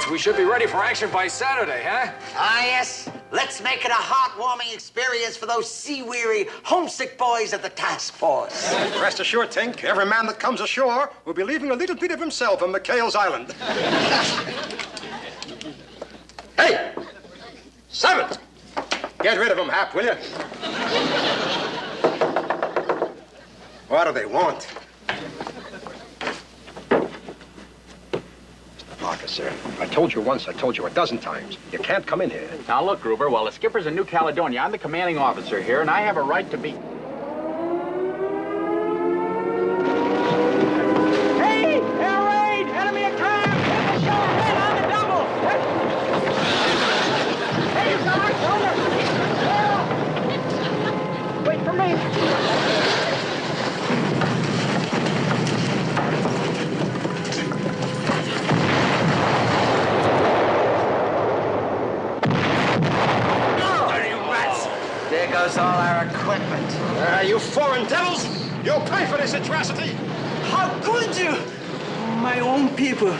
Gents, we should be ready for action by Saturday, huh? Ah, yes. Let's make it a heartwarming experience for those sea-weary, homesick boys of the task force. Rest assured, Tink, every man that comes ashore will be leaving a little bit of himself on Mchale's island. Hey! Servant! Get rid of him, Hap, will you? What do they want? Parker, sir. I told you once, I told you a dozen times. You can't come in here. Now, look, Gruber, while the skipper's in New Caledonia, I'm the commanding officer here, and I have a right to be... Hey! Air raid! Enemy attack! Get the shore head on the double! Hey, Sarge, over! Wait for me! There goes all our equipment. You foreign devils! You'll pay for this atrocity! How could you? My own people.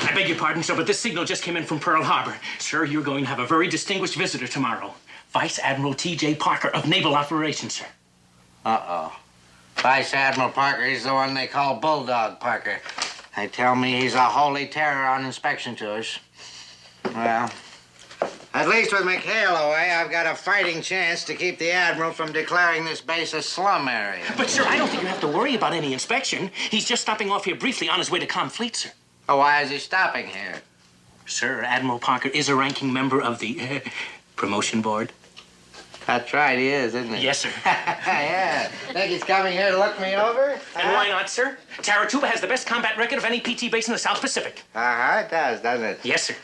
I beg your pardon, sir, but this signal just came in from Pearl Harbor. Sir, you're going to have a very distinguished visitor tomorrow. Vice Admiral T.J. Parker of Naval Operations, sir. Uh-oh. Vice Admiral Parker, he's the one they call Bulldog Parker. They tell me he's a holy terror on inspection tours. Well, at least with Mchale away, I've got a fighting chance to keep the Admiral from declaring this base a slum area. But, sir, I don't think you have to worry about any inspection. He's just stopping off here briefly on his way to Confleet, sir. Oh, why is he stopping here? Sir, Admiral Parker is a ranking member of the promotion board. That's right, he is, isn't he? Yes, sir. Yeah. Think he's coming here to look me over? And why not, sir? Taratuba has the best combat record of any PT base in the South Pacific. Uh-huh, it does, doesn't it? Yes, sir.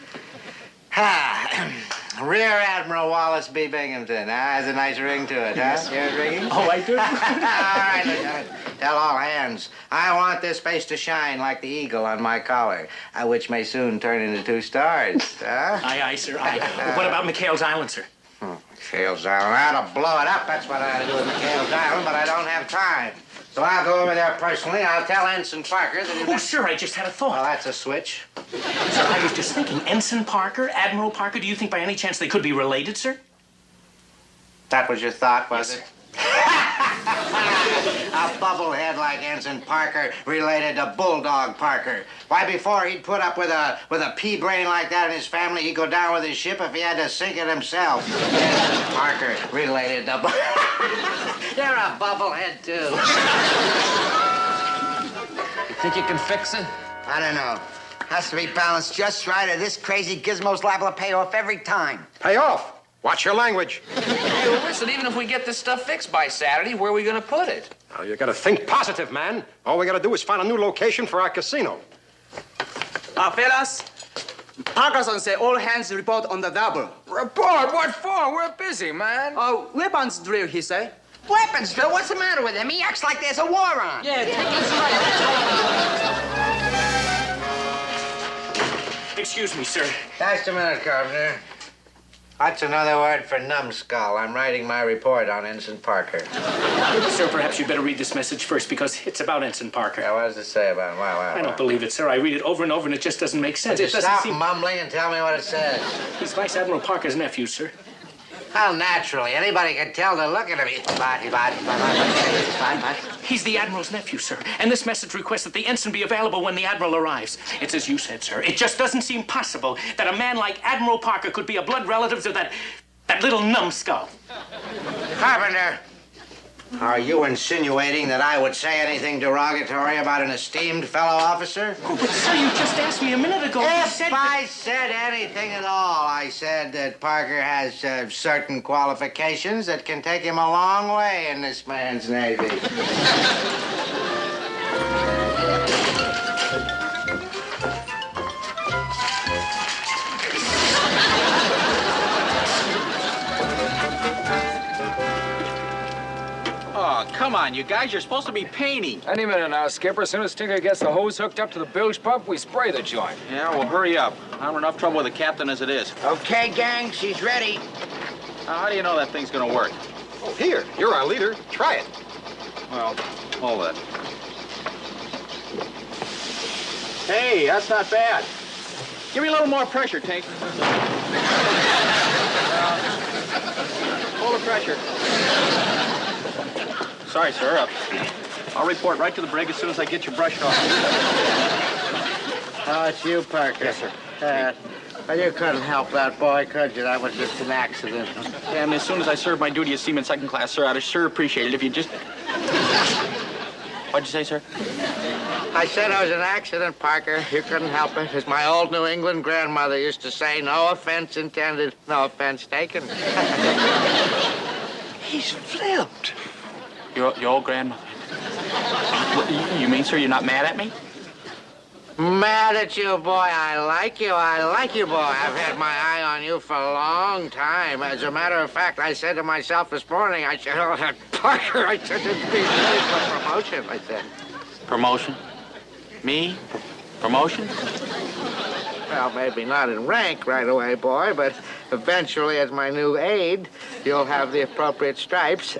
Rear Admiral Wallace B. Binghamton. Has a nice ring to it, huh? You hear it ringing? Oh, I do? All right, Lieutenant. Tell all hands. I want this base to shine like the eagle on my collar, which may soon turn into 2 stars. Huh? Aye, aye, sir, aye. What about Mchale's Island, sir? Mchale's Island. I ought to blow it up. That's what I ought to do with Mchale's Island, but I don't have time. So I'll go over there personally. I'll tell Ensign Parker that... Oh, sir, I just had a thought. Well, that's a switch. Sir, I was just thinking, Ensign Parker, Admiral Parker, do you think by any chance they could be related, sir? That was your thought, was Yes, it? A bubblehead like Ensign Parker related to Bulldog Parker. Why, before he'd put up with a pea-brain like that in his family, he'd go down with his ship if he had to sink it himself. Ensign Parker related to... You're a bubblehead, too. You think you can fix it? I don't know. Has to be balanced just right, or this crazy gizmo's liable to pay off every time. Pay off! Watch your language. Hey, well, listen, even if we get this stuff fixed by Saturday, where are we going to put it? Now, you gotta think positive, man. All we gotta do is find a new location for our casino. Fellas, Parkerson say all hands report on the double. Report? What for? We're busy, man. Weapons drill, he say. Weapons drill? What's the matter with him? He acts like there's a war on. Yeah, Excuse me, sir. Just a minute, Carpenter. That's another word for numbskull. I'm writing my report on Ensign Parker. Sir, perhaps you'd better read this message first because it's about Ensign Parker. Yeah, what does it say about him? Wow. I don't believe it, sir. I read it over and over and it just doesn't make sense. It doesn't Stop seem... mumbling and tell me what it says. He's Vice Admiral Parker's nephew, sir. Well, naturally. Anybody can tell to look at him. He's the Admiral's nephew, sir. And this message requests that the ensign be available when the Admiral arrives. It's as you said, sir. It just doesn't seem possible that a man like Admiral Parker could be a blood relative to that little numbskull. Carpenter, Are you insinuating that I would say anything derogatory about an esteemed fellow officer? Oh, but sir, you just asked me a minute ago. You If said I said anything at all, I said that Parker has certain qualifications that can take him a long way in this man's Navy. Oh, come on, you guys. You're supposed to be painting. Any minute now, Skipper. As soon as Tinker gets the hose hooked up to the bilge pump, we spray the joint. Yeah, well, hurry up. I'm in enough trouble with the captain as it is. Okay, gang, she's ready. Now, how do you know that thing's gonna work? Oh, here, you're our leader. Try it. Well, hold it. Hey, that's not bad. Give me a little more pressure, Tink. Hold the pressure. Sorry, sir. I'll report right to the brig as soon as I get you brushed off. Oh, it's you, Parker. Yes, sir. Well, you couldn't help that boy, could you? That was just an accident. Yeah, and as soon as I serve my duty as Seaman Second Class, sir, I'd sure appreciate it if you just... What'd you say, sir? I said it was an accident, Parker. You couldn't help it. As my old New England grandmother used to say, no offense intended, no offense taken. He's flipped. Your old grandmother. You mean, sir, you're not mad at me? Mad at you, boy. I like you, boy. I've had my eye on you for a long time. As a matter of fact, I said to myself this morning, I said, oh, Parker, I said, it's be ready for promotion, I said. Promotion? Me? Promotion? Well, maybe not in rank right away, boy, but eventually, as my new aide, you'll have the appropriate stripes.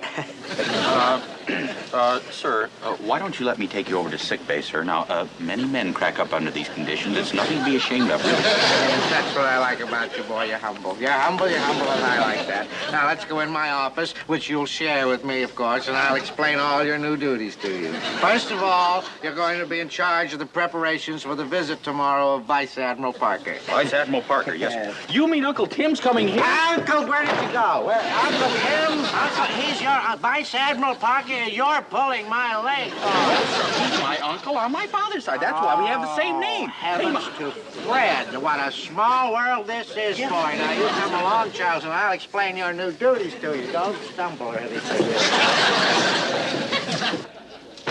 Sir, why don't you let me take you over to sick bay, sir? Now, many men crack up under these conditions. It's nothing to be ashamed of, really. That's what I like about you, boy. You're humble. You're humble, and I like that. Now, let's go in my office, which you'll share with me, of course, and I'll explain all your new duties to you. First of all, you're going to be in charge of the preparations for the visit tomorrow of Vice Admiral Parker. Vice Admiral Parker, yes. You mean Uncle Tim's coming here? Uncle, where did you go? Where? Uncle Tim? Uncle, he's your Vice Admiral Parker. You're pulling my leg. He's my uncle on my father's side. That's why we have the same name. Heavens to Fred. What a small world this is, boy. Now, you come along, Charles, and I'll explain your new duties to you. Don't stumble or anything.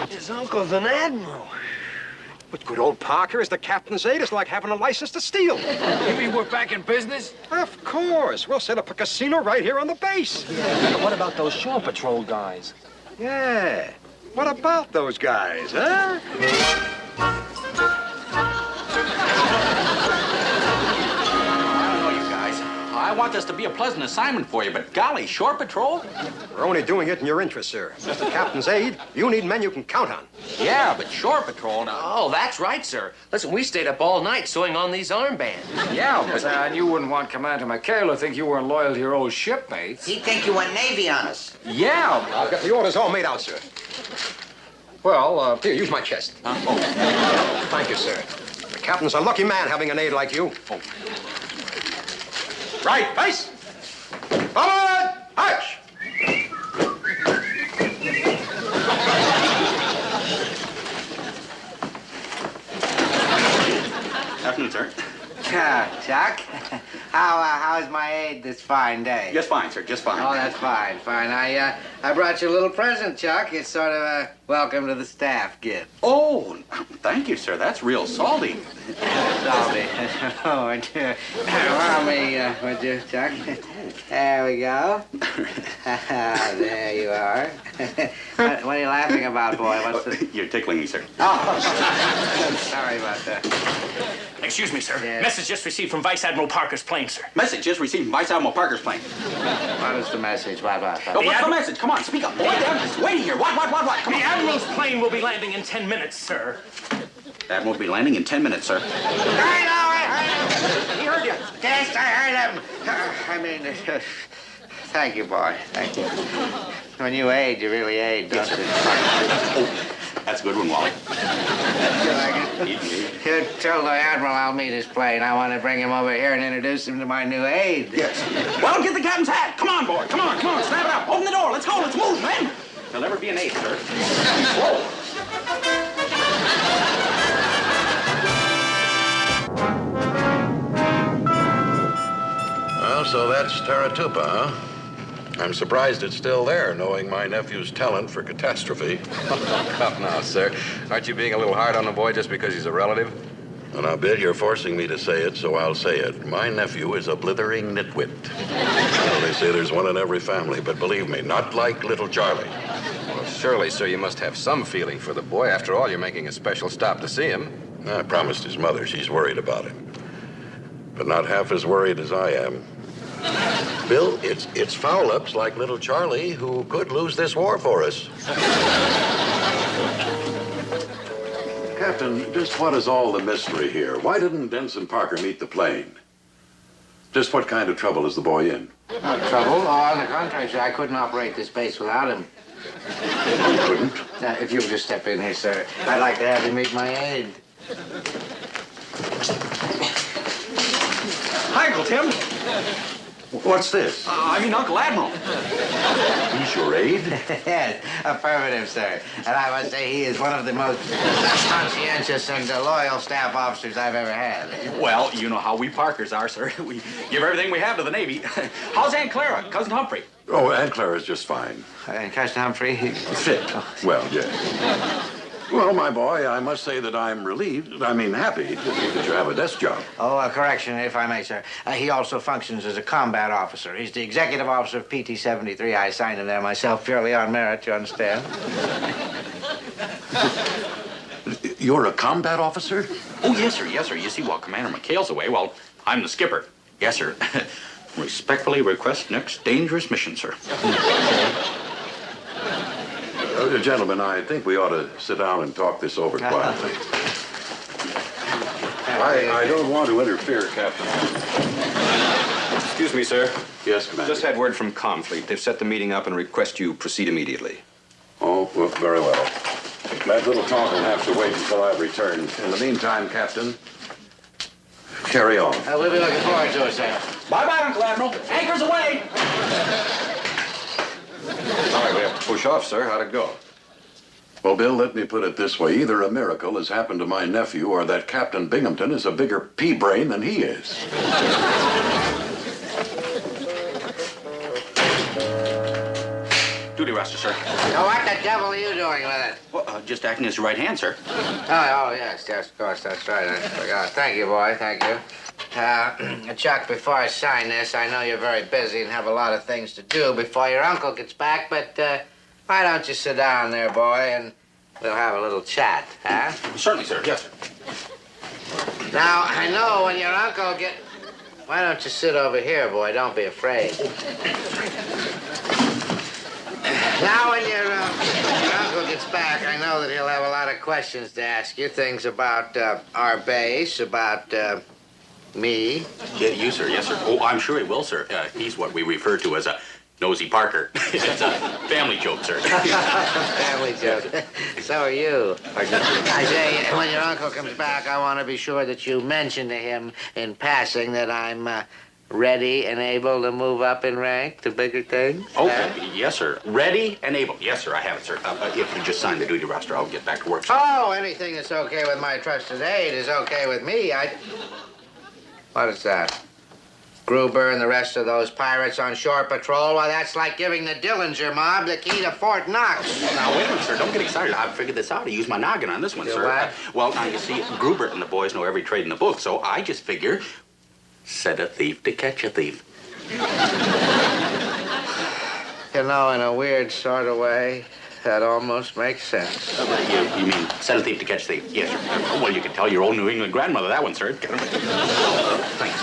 His uncle's an admiral. But good old Parker is the captain's aide. It's like having a license to steal. You mean we're back in business? Of course. We'll set up a casino right here on the base. What about those shore patrol guys? Yeah. What about those guys, huh? I want this to be a pleasant assignment for you, but golly, shore patrol? We're only doing it in your interest, sir. As the captain's aide, you need men you can count on. Yeah, but shore patrol now. Oh, that's right, sir. Listen, we stayed up all night sewing on these armbands. Yeah, but you wouldn't want Commander Mchale to think you weren't loyal to your old shipmates. He'd think you went Navy on us. Yeah. I've got the orders all made out, sir. Well, here, use my chest. Thank you, sir. The captain's a lucky man having an aide like you. Right, base. Forward, march. Afternoon, sir. Chuck, how's my aide this fine day? Just fine, sir, just fine. Oh, that's fine. I brought you a little present, Chuck. It's sort of a welcome to the staff gift. Oh, thank you, sir. That's real salty. Salty. Oh, allow me, would you, Chuck? There we go. There you are. What are you laughing about, boy? What's the... You're tickling me, sir. Oh, sorry about that. Excuse me, sir. Yes. Message just received from Vice Admiral Parker's plane, sir. Message just received from Vice Admiral Parker's plane. What is the message? What? Oh, what's the message? Come on, speak up. Boy, I'm just waiting here. What? Come The on. Admiral's plane will be landing in 10 minutes, sir. Admiral will be landing in 10 minutes, sir. I heard him. He heard you. Yes, I heard him. Thank you, boy. Thank you. When you aid, you really aid, don't you? Oh, that's a good one, Wally. You like it? You tell the Admiral I'll meet his plane. I want to bring him over here and introduce him to my new aide. Yes. Well, get the captain's hat. Come on, boy. Come on. Snap it up. Open the door. Let's go. Let's move, man. There'll never be an 8, sir. Whoa! Well, so that's Taratupa, huh? I'm surprised it's still there, knowing my nephew's talent for catastrophe. Come now, sir. Aren't you being a little hard on the boy just because he's a relative? Well, now, Bill, you're forcing me to say it, so I'll say it. My nephew is a blithering nitwit. Well, they say there's one in every family, but believe me, not like little Charlie. Well, surely, sir, you must have some feeling for the boy. After all, you're making a special stop to see him. I promised his mother she's worried about him. But not half as worried as I am. Bill, it's foul-ups like little Charlie who could lose this war for us. Captain, just what is all the mystery here? Why didn't Ensign Parker meet the plane? Just what kind of trouble is the boy in? No trouble. Oh, on the contrary, sir. I couldn't operate this base without him. You couldn't? Now, if you'll just step in here, sir. I'd like to have you meet my aide. Hi, Uncle Tim. What's this? I mean, Uncle Admiral. He's your aide? Yes, affirmative, sir. And I must say he is one of the most conscientious and loyal staff officers I've ever had. Well, you know how we Parkers are, sir. We give everything we have to the Navy. How's Aunt Clara, Cousin Humphrey? Oh, Aunt Clara's just fine. And Cousin Humphrey, Fit. Well, yes. Well, my boy, I must say that I'm happy that you have a desk job. Oh, a correction, if I may, sir. He also functions as a combat officer. He's the executive officer of PT-73. I assigned him there myself, purely on merit, you understand? You're a combat officer? Oh, yes, sir. Yes, sir. You see, while Commander Mchale's away, well, I'm the skipper. Yes, sir. Respectfully request next dangerous mission, sir. Gentlemen, I think we ought to sit down and talk this over quietly. I don't want to interfere, Captain. Excuse me, sir. Yes, Commander. Just had word from Comfleet. They've set the meeting up and request you proceed immediately. Oh, well, very well. That little talk will have to wait until I've returned. In the meantime, Captain, carry on. We'll be looking forward to it, sir. Bye-bye, Uncle Admiral. Anchor's away. All right, we have to push off, sir. How'd it go? Well, Bill, let me put it this way. Either a miracle has happened to my nephew or that Captain Binghamton is a bigger pea-brain than he is. Duty roster, sir. Now, what the devil are you doing with it? Well, just acting as your right hand, sir. Oh, yes, of course, that's right. I forgot. Thank you, boy, thank you. Chuck, before I sign this, I know you're very busy and have a lot of things to do before your uncle gets back, but why don't you sit down there, boy, and we'll have a little chat, huh? Certainly, sir. Yes, sir. Now, I know when your uncle Why don't you sit over here, boy? Don't be afraid. Now, when your uncle gets back, I know that he'll have a lot of questions to ask you. Things about our base, about me. Yeah, you, sir. Yes, sir. Oh, I'm sure he will, sir. He's what we refer to as a nosy Parker. It's a family joke, sir. Family joke. So are you. I say, when your uncle comes back, I want to be sure that you mention to him in passing that I'm ready and able to move up in rank to bigger things. Oh, yes, sir. Ready and able. Yes, sir, I have it, sir. If you just sign the duty roster, I'll get back to work, sir. Oh, anything that's okay with my trusted aide is okay with me. What is that? Gruber and the rest of those pirates on shore patrol? Why, that's like giving the Dillinger mob the key to Fort Knox. Now, wait a minute, sir. Don't get excited. I've figured this out. I used my noggin on this one, You sir. what? Well, now, you see, Gruber and the boys know every trade in the book, so I just figure set a thief to catch a thief. You know, in a weird sort of way, that almost makes sense. You mean set a thief to catch a thief? Yes, sir. Well, you can tell your old New England grandmother that one, sir. Thanks.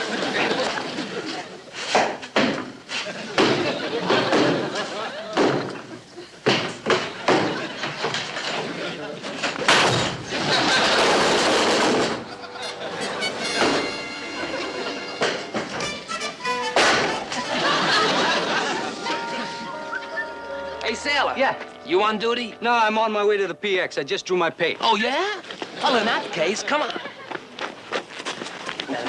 Hey, sailor. Yeah. You on duty? No, I'm on my way to the PX. I just drew my pay. Oh, yeah? Well, in that case, come on. No.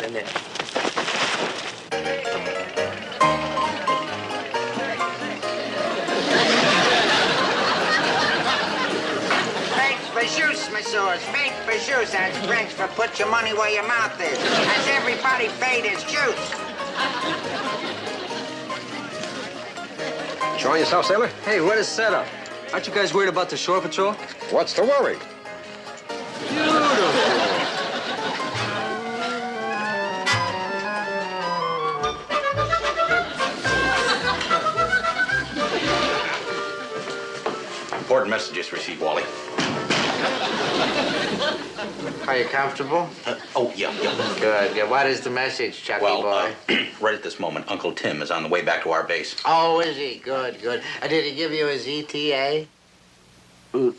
dinosaurs. Fate for juice. That's French for put your money where your mouth is. That's everybody fate is juice. Enjoying yourself, sailor? Hey, what a setup. Aren't you guys worried about the shore patrol? What's the worry? Important messages received, Wally. Are you comfortable? Oh, yeah. Good, good. What is the message, Chucky boy? Right at this moment, Uncle Tim is on the way back to our base. Oh, is he? Good, good. Did he give you his ETA?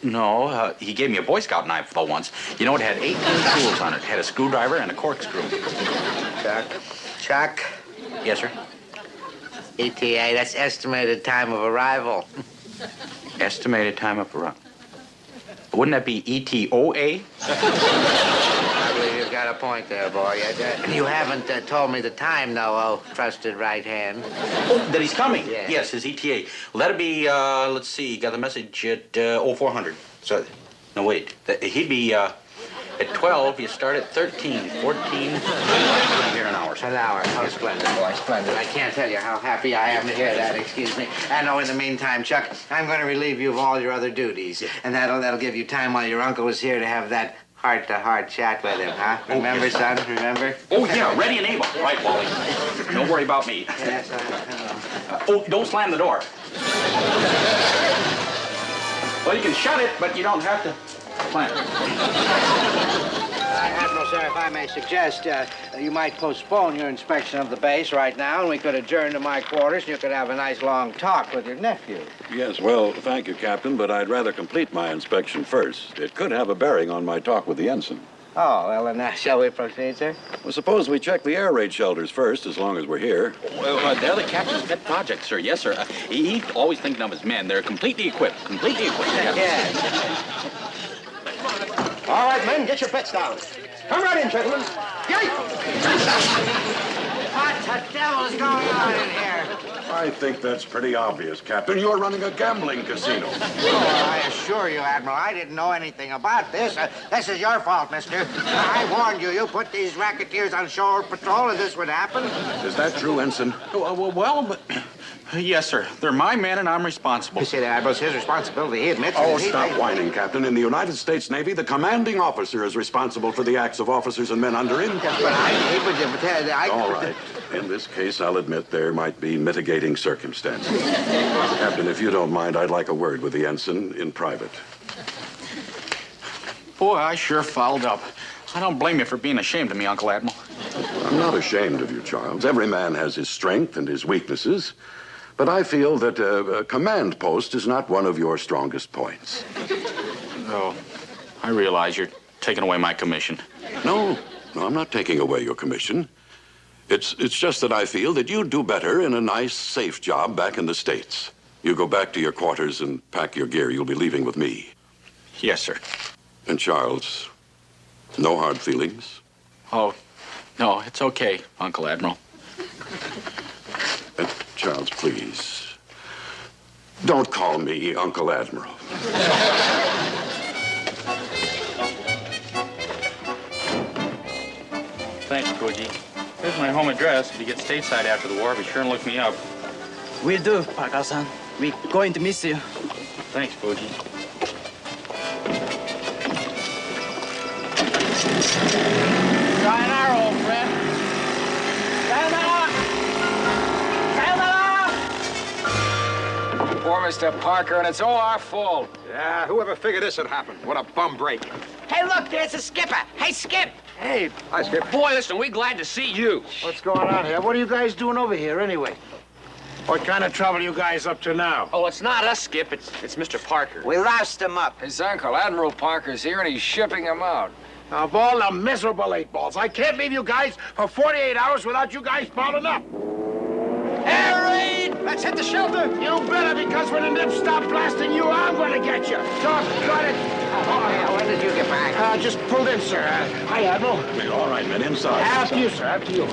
No, he gave me a Boy Scout knife for once. You know, it had 18 tools on it. It had a screwdriver and a corkscrew. Chuck? Yes, sir? ETA, that's estimated time of arrival. Estimated time of arrival. Wouldn't that be ETOA? I believe you've got a point there, boy. You haven't told me the time, though, oh, trusted right hand. Oh, that he's coming? Yeah. Yes, his ETA. Well, that'll be, let's see, got the message at 0400. So, no, wait. He'd be at 12. You start at 13, 14. We'll be here an hour. An hour. Oh, splendid, boy, splendid. I can't tell you how happy I am to hear that. Excuse me. And in the meantime, Chuck, I'm going to relieve you of all your other duties. And that'll give you time while your uncle is here to have that heart-to-heart chat with him, huh? Remember, son? Remember? Oh, yeah, ready and able. Right, Wally. Don't worry about me. Yes, I Oh, don't slam the door. Well, you can shut it, but you don't have to slam it. Admiral, sir, if I may suggest, you might postpone your inspection of the base right now, and we could adjourn to my quarters, and you could have a nice long talk with your nephew. Yes, well, thank you, Captain, but I'd rather complete my inspection first. It could have a bearing on my talk with the ensign. Oh, well, then, shall we proceed, sir? Well, suppose we check the air raid shelters first, as long as we're here. Well, they're the captain's pet project, sir. Yes, sir. He's always thinking of his men. They're completely equipped. Completely equipped. Yes. All right, men, get your bets down. Come right in, gentlemen. Yay! What the devil's going on in here? I think that's pretty obvious, Captain. You're running a gambling casino. Oh, I assure you, Admiral, I didn't know anything about this. This is your fault, mister. I warned you. You put these racketeers on shore patrol and this would happen. Is that true, Ensign? Well, but... Yes, sir. They're my men, and I'm responsible. You see, the Admiral's his responsibility. He admits Oh, it. stop whining, Captain. In the United States Navy, the commanding officer is responsible for the acts of officers and men under him. Yes, but I All right. In this case, I'll admit there might be mitigating circumstances. Captain, if you don't mind, I'd like a word with the ensign in private. Boy, I sure fouled up. I don't blame you for being ashamed of me, Uncle Admiral. I'm not ashamed of you, Charles. Every man has his strength and his weaknesses. But I feel that a command post is not one of your strongest points. Oh, I realize you're taking away my commission. No, I'm not taking away your commission. It's just that I feel that you'd do better in a nice, safe job back in the States. You go back to your quarters and pack your gear. You'll be leaving with me. Yes, sir. And Charles, no hard feelings? Oh, no, it's okay, Uncle Admiral. Charles, please, don't call me Uncle Admiral. Thanks, Poogie. Here's my home address. If you get stateside after the war, be sure and look me up. Will do, Parker-san. We're going to miss you. Thanks, Poogie. Sayonara, old friend. Sayonara! Sayonara! Poor Mr. Parker, and it's all our fault. Yeah, whoever figured this would happen? What a bum break. Hey, look, there's the skipper. Hey, Skip. Hey, Hi, Skip. Boy, listen, we're glad to see you. what's going on here? What are you guys doing over here, anyway? What kind of trouble you guys up to now? Oh, it's not us, Skip. It's Mr. Parker. We loused him up. His uncle, Admiral Parker's here, and he's shipping him out. Of all the miserable eight balls, I can't leave you guys for 48 hours without you guys fouling up. Air raid! Let's hit the shelter. You better, because when the nips stop blasting you, I'm going to get you. Doc, got it. Oh, yeah, when did you get back? Just pulled in, sir. Hi, Admiral. All right, men, inside. After you, sir. After you.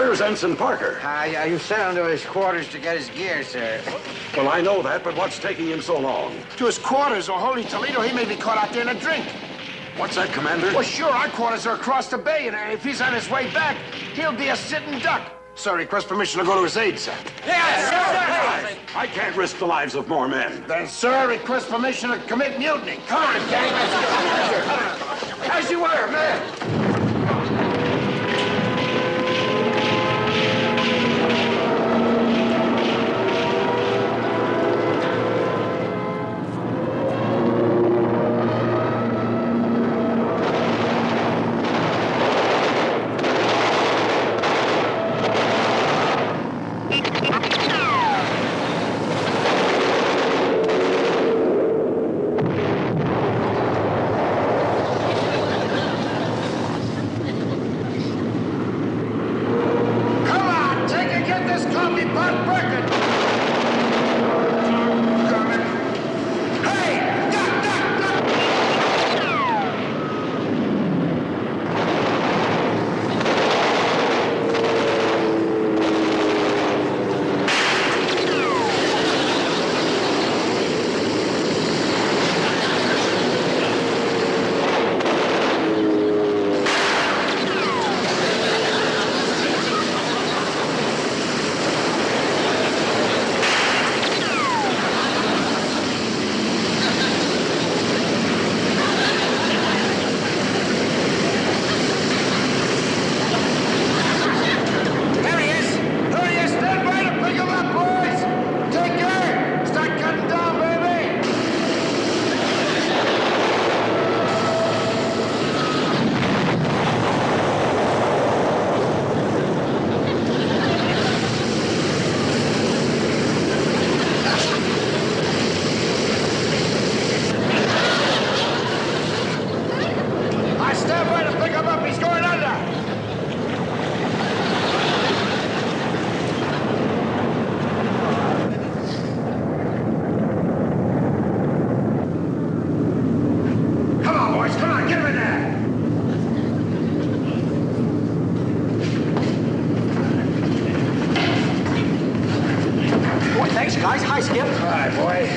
Where's Ensign Parker? You sent him to his quarters to get his gear, sir. Well, I know that, but what's taking him so long? To his quarters, or holy Toledo, he may be caught out there in a drink. What's that, Commander? Well, sure, our quarters are across the bay, and if he's on his way back, he'll be a sitting duck. Sir, request permission to go to his aid, sir. Yes, sir! I can't risk the lives of more men. Then, sir, request permission to commit mutiny. Come on, gang, let's go. As you were, man.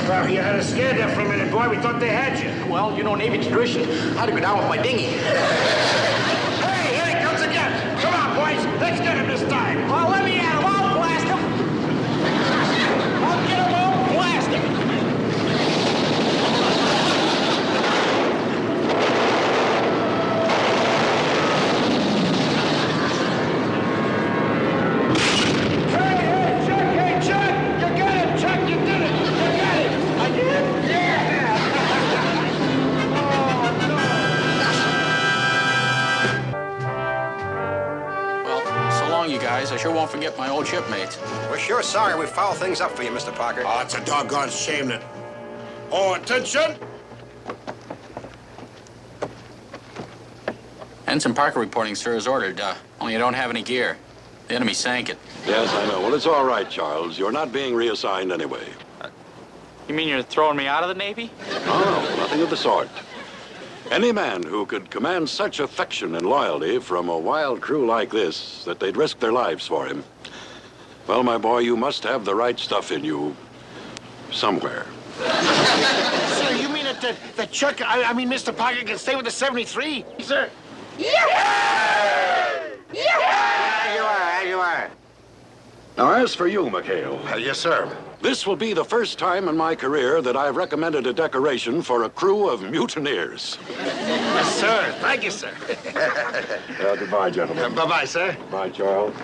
Well, you had us scared there for a minute, boy. We thought they had you. Well, you know, Navy tradition. I had to go down with my dinghy. Hey, here he comes again. Come on, boys. Let's get him this time. Well, let me at him. I'll blast him. I'll get him. I'll blast him. I sure won't forget my old shipmates. We're sure sorry we fouled things up for you, Mr. Parker. Oh, it's a doggone shame that... Oh, attention! Ensign Parker reporting, sir, as ordered. Only you don't have any gear. The enemy sank it. Yes, I know. Well, it's all right, Charles. You're not being reassigned anyway. You mean you're throwing me out of the Navy? No, nothing of the sort. Any man who could command such affection and loyalty from a wild crew like this, that they'd risk their lives for him. Well, my boy, you must have the right stuff in you somewhere. Sir, you mean that Chuck, I mean Mr. Parker can stay with the 73? Sir? Yeah! As you are. Now, as for you, Mchale. Yes, sir. This will be the first time in my career that I've recommended a decoration for a crew of mutineers. Yes, sir. Thank you, sir. Goodbye, gentlemen. Bye-bye, sir. Bye, Charles.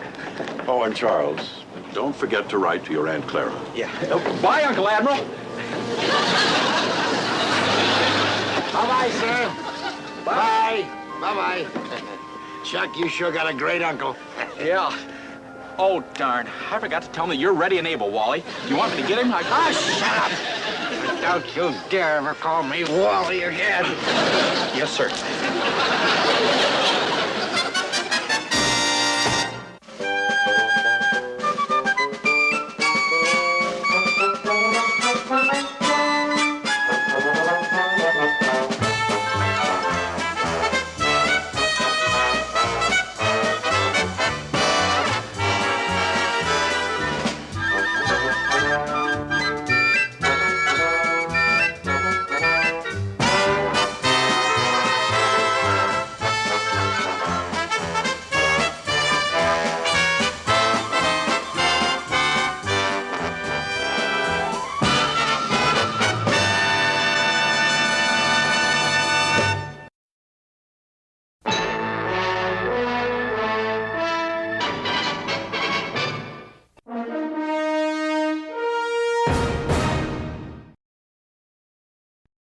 Oh, and Charles, don't forget to write to your Aunt Clara. Yeah. Bye, Uncle Admiral. Bye-bye, sir. Bye. Bye-bye. Chuck, you sure got a great uncle. Yeah. Oh, darn. I forgot to tell him that you're ready and able, Wally. You want me to get him? Shut up! Don't you dare ever call me Wally again. Yes, sir.